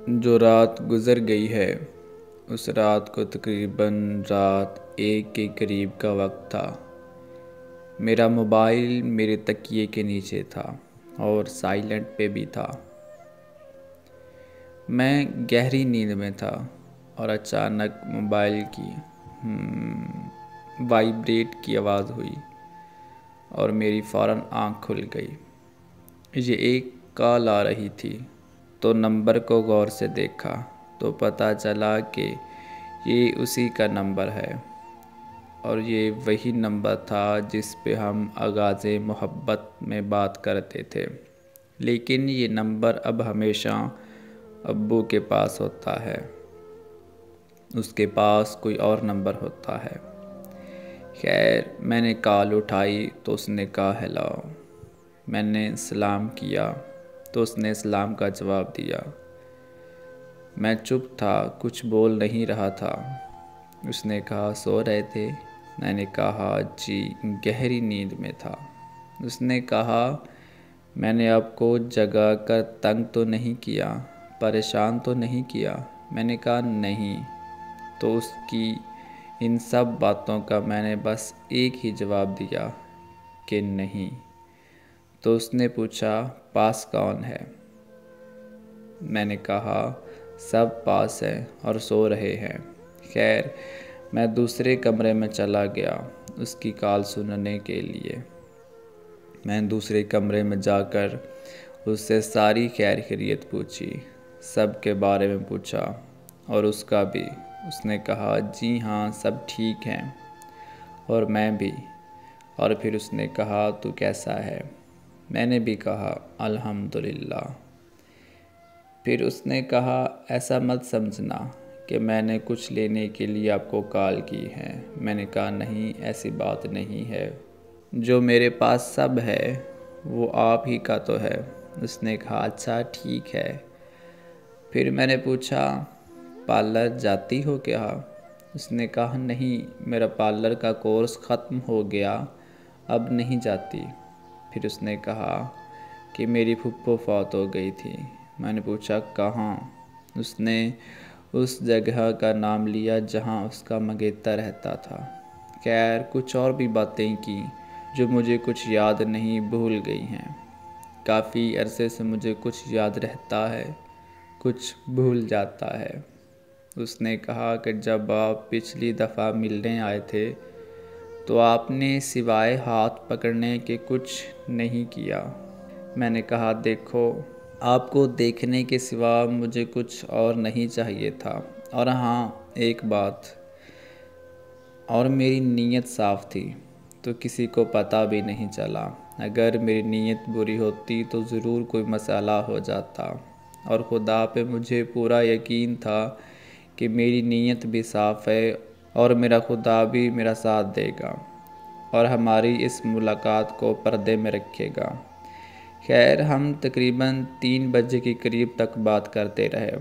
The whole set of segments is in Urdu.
جو رات گزر گئی ہے اس رات کو تقریباً رات 1 کے قریب کا وقت تھا۔ میرا موبائل میرے تکیے کے نیچے تھا اور سائلنٹ پہ بھی تھا۔ میں گہری نیند میں تھا اور اچانک موبائل کی وائبریٹ کی آواز ہوئی اور میری فوراً آنکھ کھل گئی۔ یہ ایک کال آ رہی تھی تو نمبر کو غور سے دیکھا تو پتہ چلا کہ یہ اسی کا نمبر ہے اور یہ وہی نمبر تھا جس پہ ہم آغاز محبت میں بات کرتے تھے، لیکن یہ نمبر اب ہمیشہ ابو کے پاس ہوتا ہے، اس کے پاس کوئی اور نمبر ہوتا ہے۔ خیر، میں نے کال اٹھائی تو اس نے کہا ہیلو۔ میں نے سلام کیا تو اس نے سلام کا جواب دیا۔ میں چپ تھا، کچھ بول نہیں رہا تھا۔ اس نے کہا سو رہے تھے؟ میں نے کہا جی، گہری نیند میں تھا۔ اس نے کہا میں نے آپ کو جگا کر تنگ تو نہیں کیا، پریشان تو نہیں کیا؟ میں نے کہا نہیں۔ تو اس کی ان سب باتوں کا میں نے بس ایک ہی جواب دیا کہ نہیں۔ تو اس نے پوچھا پاس کون ہے؟ میں نے کہا سب پاس ہیں اور سو رہے ہیں۔ خیر، میں دوسرے کمرے میں چلا گیا اس کی کال سننے کے لیے۔ میں دوسرے کمرے میں جا کر اس سے ساری خیر خیریت پوچھی، سب کے بارے میں پوچھا اور اس کا بھی۔ اس نے کہا جی ہاں، سب ٹھیک ہیں اور میں بھی۔ اور پھر اس نے کہا تو کیسا ہے؟ میں نے بھی کہا الحمدللہ۔ پھر اس نے کہا ایسا مت سمجھنا کہ میں نے کچھ لینے کے لیے آپ کو کال کی ہے۔ میں نے کہا نہیں، ایسی بات نہیں ہے، جو میرے پاس سب ہے وہ آپ ہی کا تو ہے۔ اس نے کہا اچھا ٹھیک ہے۔ پھر میں نے پوچھا پارلر جاتی ہو کیا؟ اس نے کہا نہیں، میرا پارلر کا کورس ختم ہو گیا، اب نہیں جاتی۔ پھر اس نے کہا کہ میری پھپھو فوت ہو گئی تھی۔ میں نے پوچھا کہاں؟ اس نے اس جگہ کا نام لیا جہاں اس کا منگیتر رہتا تھا۔ خیر، کچھ اور بھی باتیں کی جو مجھے کچھ یاد نہیں، بھول گئی ہیں۔ کافی عرصے سے مجھے کچھ یاد رہتا ہے، کچھ بھول جاتا ہے۔ اس نے کہا کہ جب آپ پچھلی دفعہ ملنے آئے تھے تو آپ نے سوائے ہاتھ پکڑنے کے کچھ نہیں کیا۔ میں نے کہا دیکھو، آپ کو دیکھنے کے سوا مجھے کچھ اور نہیں چاہیے تھا، اور ہاں ایک بات اور، میری نیت صاف تھی تو کسی کو پتہ بھی نہیں چلا۔ اگر میری نیت بری ہوتی تو ضرور کوئی مسئلہ ہو جاتا، اور خدا پہ مجھے پورا یقین تھا کہ میری نیت بھی صاف ہے اور میرا خدا بھی میرا ساتھ دے گا اور ہماری اس ملاقات کو پردے میں رکھے گا۔ خیر، ہم تقریباً 3 بجے کے قریب تک بات کرتے رہے۔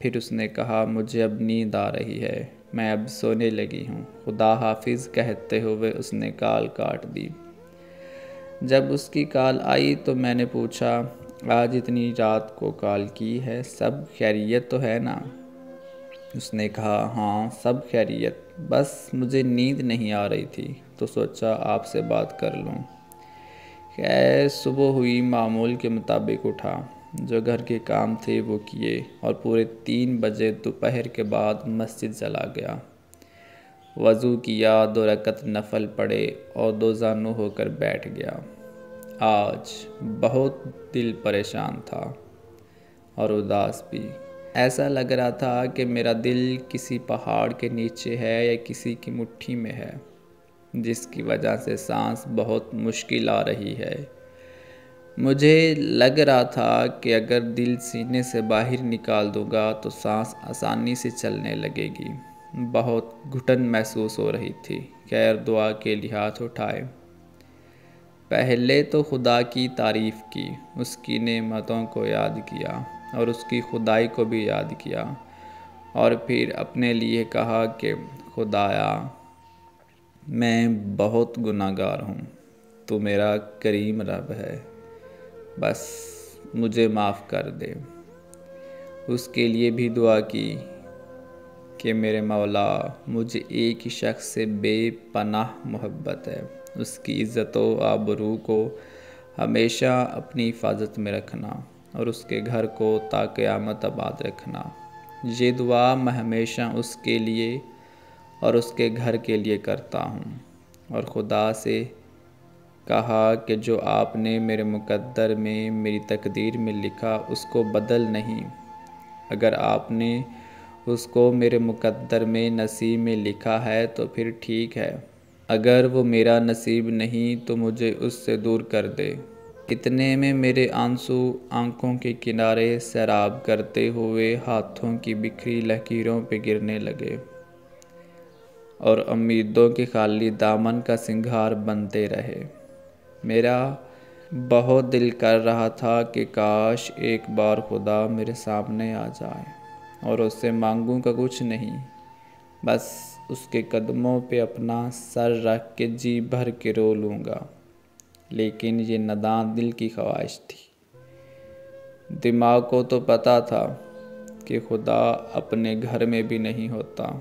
پھر اس نے کہا مجھے اب نیند آ رہی ہے، میں اب سونے لگی ہوں، خدا حافظ کہتے ہوئے اس نے کال کاٹ دی۔ جب اس کی کال آئی تو میں نے پوچھا آج اتنی رات کو کال کی ہے، سب خیریت تو ہے نا؟ اس نے کہا ہاں سب خیریت، بس مجھے نیند نہیں آ رہی تھی تو سوچا آپ سے بات کر لوں۔ خیر، صبح ہوئی، معمول کے مطابق اٹھا، جو گھر کے کام تھے وہ کیے اور پورے 3 بجے دوپہر کے بعد مسجد چلا گیا۔ وضو کیا، 2 رکعت نفل پڑھے اور دوزانو ہو کر بیٹھ گیا۔ آج بہت دل پریشان تھا اور اداس بھی۔ ایسا لگ رہا تھا کہ میرا دل کسی پہاڑ کے نیچے ہے یا کسی کی مٹھی میں ہے، جس کی وجہ سے سانس بہت مشکل آ رہی ہے۔ مجھے لگ رہا تھا کہ اگر دل سینے سے باہر نکال دوں گا تو سانس آسانی سے چلنے لگے گی۔ بہت گھٹن محسوس ہو رہی تھی۔ خیر، دعا کے لیے ہاتھ اٹھائے۔ پہلے تو خدا کی تعریف کی، اس کی نعمتوں کو یاد کیا اور اس کی خدائی کو بھی یاد کیا، اور پھر اپنے لیے کہا کہ خدایا، میں بہت گناہگار ہوں، تو میرا کریم رب ہے، بس مجھے معاف کر دے۔ اس کے لیے بھی دعا کی کہ میرے مولا مجھے ایک ہی شخص سے بے پناہ محبت ہے، اس کی عزت و آبرو کو ہمیشہ اپنی حفاظت میں رکھنا اور اس کے گھر کو تا قیامت آباد رکھنا۔ یہ دعا میں ہمیشہ اس کے لیے اور اس کے گھر کے لیے کرتا ہوں، اور خدا سے کہا کہ جو آپ نے میرے مقدر میں، میری تقدیر میں لکھا اس کو بدل نہیں۔ اگر آپ نے اس کو میرے مقدر میں، نصیب میں لکھا ہے تو پھر ٹھیک ہے، اگر وہ میرا نصیب نہیں تو مجھے اس سے دور کر دے۔ اتنے میں میرے آنسو آنکھوں کے کنارے سیراب کرتے ہوئے ہاتھوں کی بکھری لکیروں پہ گرنے لگے اور امیدوں کے خالی دامن کا سنگھار بنتے رہے۔ میرا بہت دل کر رہا تھا کہ کاش ایک بار خدا میرے سامنے آ جائے اور اس سے مانگوں کا کچھ نہیں، بس اس کے قدموں پہ اپنا سر رکھ کے جی بھر کے رو لوں گا، لیکن یہ نادان دل کی خواہش تھی۔ دماغ کو تو پتہ تھا کہ خدا اپنے گھر میں بھی نہیں ہوتا۔